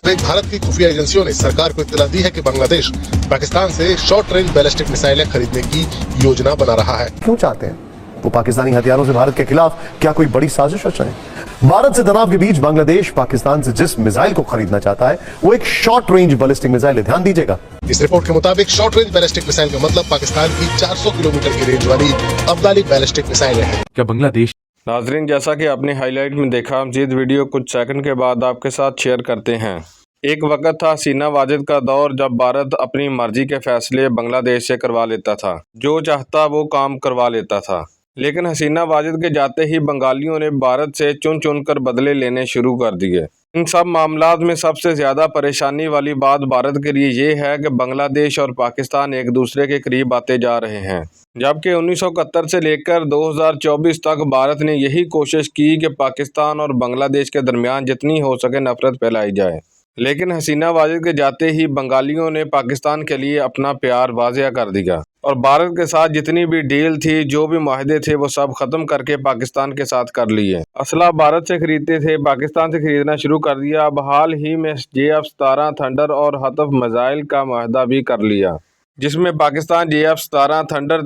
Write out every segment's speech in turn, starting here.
एक भारत की खुफिया एजेंसियों ने सरकार को इत्तला दी है कि बांग्लादेश पाकिस्तान से शॉर्ट रेंज बैलिस्टिक मिसाइलें खरीदने की योजना बना रहा है। क्यों चाहते हैं वो पाकिस्तानी हथियारों से भारत के खिलाफ क्या कोई बड़ी साजिश रच रहे हैं? भारत से तनाव के बीच बांग्लादेश पाकिस्तान से जिस मिसाइल को खरीदना चाहता है वो एक शॉर्ट रेंज बैलिस्टिक मिसाइल है। ध्यान दीजिएगा, इस रिपोर्ट के मुताबिक शॉर्ट रेंज बैलिस्टिक मिसाइल का मतलब पाकिस्तान की 400 किलोमीटर की रेंज वाली अब्दाली बैलिस्टिक मिसाइलें हैं। क्या बांग्लादेश नाजरीन, जैसा कि आपने हाईलाइट में देखा, मजीद वीडियो कुछ सेकंड के बाद आपके साथ शेयर करते हैं। एक वक्त था हसीना वाजिद का दौर जब भारत अपनी मर्जी के फैसले बांग्लादेश से करवा लेता था, जो चाहता वो काम करवा लेता था। लेकिन हसीना वाजिद के जाते ही बंगालियों ने भारत से चुन चुन कर बदले लेने शुरू कर दिए। इन सब मामलात में सबसे ज़्यादा परेशानी वाली बात भारत के लिए ये है कि बांग्लादेश और पाकिस्तान एक दूसरे के करीब आते जा रहे हैं, जबकि 1971 से लेकर 2024 तक भारत ने यही कोशिश की कि पाकिस्तान और बांग्लादेश के दरमियान जितनी हो सके नफरत फैलाई जाए। लेकिन हसीना वाजिद के जाते ही बंगालियों ने पाकिस्तान के लिए अपना प्यार वाज़िया कर दिया और भारत के साथ जितनी भी डील थी, जो भी माहदे थे, वो सब ख़त्म करके पाकिस्तान के साथ कर लिए। असला भारत से खरीदते थे, पाकिस्तान से खरीदना शुरू कर दिया। अब हाल ही में JF-17 थंडर और हतफ मिसाइल का माहदा भी कर लिया, जिसमें पाकिस्तान JF-17 थंडर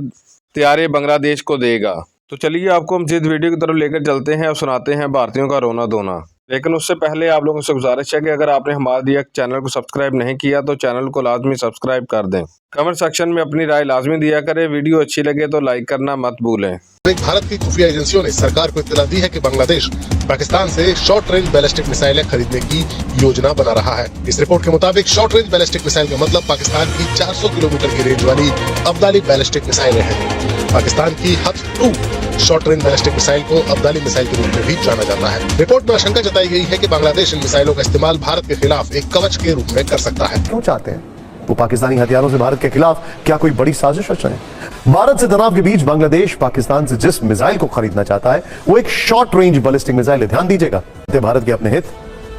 तैयारे बांग्लादेश को देगा। तो चलिए आपको मज़ीद वीडियो की तरफ लेकर चलते हैं और सुनाते हैं भारतीयों का रोना धोना। लेकिन उससे पहले आप लोगों से गुजारिश है कि अगर आपने हमारे दिया चैनल को सब्सक्राइब नहीं किया तो चैनल को लाजमी सब्सक्राइब कर दें। कमेंट सेक्शन में अपनी राय लाजमी दिया करें। वीडियो अच्छी लगे तो लाइक करना मत भूलें। एक भारत की खुफिया एजेंसियों ने सरकार को इत्तला दी है कि बांग्लादेश पाकिस्तान से शॉर्ट रेंज बैलिस्टिक मिसाइलें खरीदने की योजना बना रहा है। इस रिपोर्ट के मुताबिक शॉर्ट रेंज बैलिस्टिक मिसाइल का मतलब पाकिस्तान की 400 किलोमीटर की रेंज वाली अब्दाली बैलिस्टिक मिसाइलें हैं। पाकिस्तान की हतफ-2 शॉर्ट रेंज बैलिस्टिक मिसाइल को अब्दाली मिसाइल के रूप में भी जाना जाता है। रिपोर्ट में आशंका जताई गई है कि बांग्लादेश इन मिसाइलों का इस्तेमाल भारत के खिलाफ एक कवच के रूप में कर सकता है। क्यों चाहते हैं वो पाकिस्तानी हथियारों से भारत के खिलाफ क्या कोई बड़ी साजिश रच रहे हैं? भारत से तनाव के बीच बांग्लादेश पाकिस्तान से जिस मिसाइल को खरीदना चाहता है वो एक शॉर्ट रेंज बैलिस्टिक मिसाइल है। ध्यान दीजिएगा, भारत के अपने हित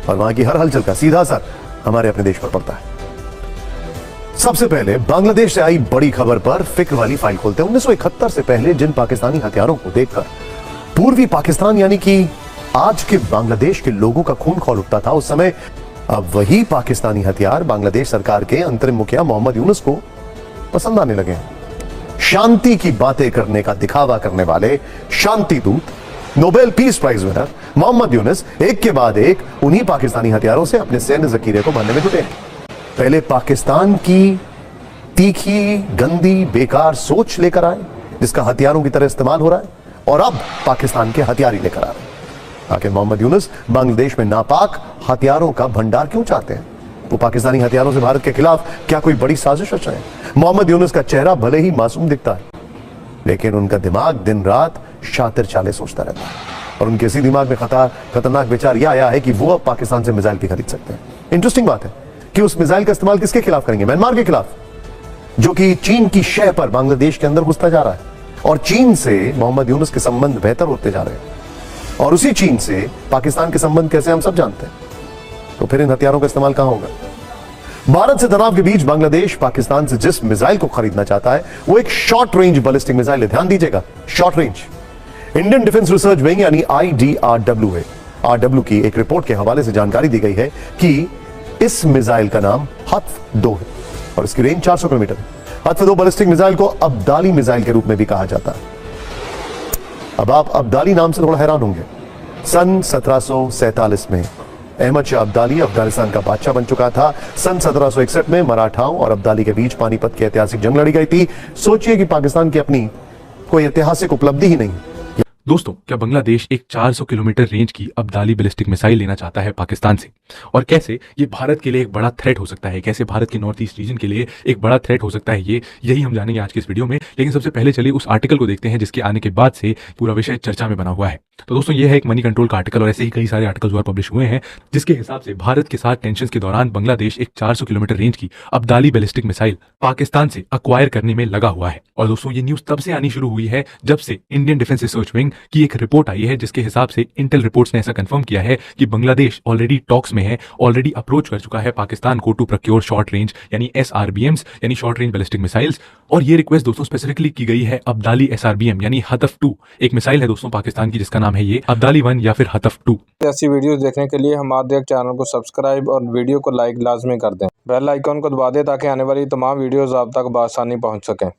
और वहां की हर हलचल का सीधा असर हमारे अपने देश पर पड़ता है। सबसे पहले बांग्लादेश से आई बड़ी खबर पर फिक्र वाली फाइल खोलते हैं। 1971 से पहले जिन पाकिस्तानी हथियारों को देखकर पूर्वी पाकिस्तान यानी कि आज के बांग्लादेश के लोगों का खून खौल उठता था, उस समय अब वही पाकिस्तानी हथियार बांग्लादेश सरकार के अंतरिम मुखिया मोहम्मद यूनुस को पसंद आने लगे हैं। शांति की बातें करने का दिखावा करने वाले शांति दूत, Nobel peace prize winner Muhammad Yunus एक के बाद एक उन्हीं पाकिस्तानी हथियारों से अपने सैन्य जखीरे को भरने में जुटे हैं। पहले पाकिस्तान की तीखी, गंदी, बेकार सोच लेकर आए जिसका हथियारों की तरह इस्तेमाल हो रहा है, और अब पाकिस्तान के हथियार ही लेकर आ रहे हैं। आखिर मोहम्मद यूनुस बांग्लादेश में नापाक हथियारों का भंडार क्यों चाहते हैं? वो पाकिस्तानी हथियारों से भारत के खिलाफ क्या कोई बड़ी साजिश रच रहे हैं? मोहम्मद यूनुस का चेहरा भले ही मासूम दिखता है, लेकिन उनका दिमाग दिन रात शातिर चाले सोचता रहता है और उनके इसी दिमाग में खतरनाक विचार यह आया है कि वो अब पाकिस्तान से मिसाइल भी खरीद सकते हैं। इंटरेस्टिंग बात है कि उस मिसाइल का इस्तेमाल किसके खिलाफ करेंगे? म्यांमार के खिलाफ, जो कि चीन की शह पर बांग्लादेश के अंदर घुसता जा रहा है, और चीन से मोहम्मद यूनुस के संबंध बेहतर होते जा रहे हैं, और उसी चीन से पाकिस्तान के संबंध कैसे हम सब जानते हैं। तो फिर इन हथियारों का इस्तेमाल कहां होगा? भारत से तनाव के बीच बांग्लादेश पाकिस्तान से जिस मिसाइल को खरीदना चाहता है वो एक शॉर्ट रेंज बैलिस्टिक मिसाइल है। ध्यान दीजिएगा, short range. Indian defence research wing यानी IDRW है, RW की एक रिपोर्ट के हवाले से जानकारी दी गई है कि इस मिसाइल का नाम हतफ-2 है और इसकी रेंज 400 किलोमीटर है। हतफ-2 बैलिस्टिक मिसाइल को अब्दाली मिसाइल के रूप में भी कहा जाता है। अब आप अब्दाली नाम से थोड़ा हैरान होंगे। सन 1747 में अहमद शाह अब्दाली अफगानिस्तान का बादशाह बन चुका था। सन 1761 में मराठाओं और अब्दाली के बीच पानीपत की ऐतिहासिक जंग लड़ी गई थी। सोचिए कि पाकिस्तान की अपनी कोई ऐतिहासिक उपलब्धि ही नहीं। दोस्तों, क्या बांग्लादेश एक 400 किलोमीटर रेंज की अब्दाली बैलिस्टिक मिसाइल लेना चाहता है पाकिस्तान से? और कैसे ये भारत के लिए एक बड़ा थ्रेट हो सकता है? कैसे भारत के नॉर्थ ईस्ट रीजन के लिए एक बड़ा थ्रेट हो सकता है? यही हम जानेंगे आज के इस वीडियो में। लेकिन सबसे पहले चलिए उस आर्टिकल को देखते हैं जिसके आने के बाद से पूरा विषय चर्चा में बना हुआ है। तो दोस्तों, ये है एक मनी कंट्रोल का आर्टिकल और ऐसे ही कई सारे आर्टिकल्स और पब्लिश हुए हैं जिसके हिसाब से भारत के साथ टेंशन के दौरान बांग्लादेश एक 400 किलोमीटर रेंज की अब्दाली बैलिस्टिक मिसाइल पाकिस्तान से अक्वायर करने में लगा हुआ है। और दोस्तों, ये न्यूज तब से आनी शुरू हुई है जब से इंडियन डिफेंस रिसर्च विंग की एक रिपोर्ट आई है जिसके हिसाब से इंटेल रिपोर्ट्स ने ऐसा कंफर्म किया है कि बांग्लादेश ऑलरेडी टॉक्स में है, ऑलरेडी अप्रोच कर चुका है पाकिस्तान को टू प्रोक्योर शॉर्ट रेंज यानी SRBMs यानी शॉर्ट रेंज बैलिस्टिक मिसाइल्स। और ये रिक्वेस्ट दोस्तों स्पेसिफिकली की गई है अब्दाली SRBM यानी हतफ 2, एक मिसाइल है दोस्तों पाकिस्तान की जिसका नाम है ये अब्दाली 1 या फिर हतफ 2। ऐसी वीडियोस देखने के लिए हमारे चैनल को सब्सक्राइब और वीडियो को लाइक लाजमी कर दें। बेल आइकॉन को दबा दें ताकि आने वाली तमाम वीडियोस आप तक बआसानी पहुंच सकें।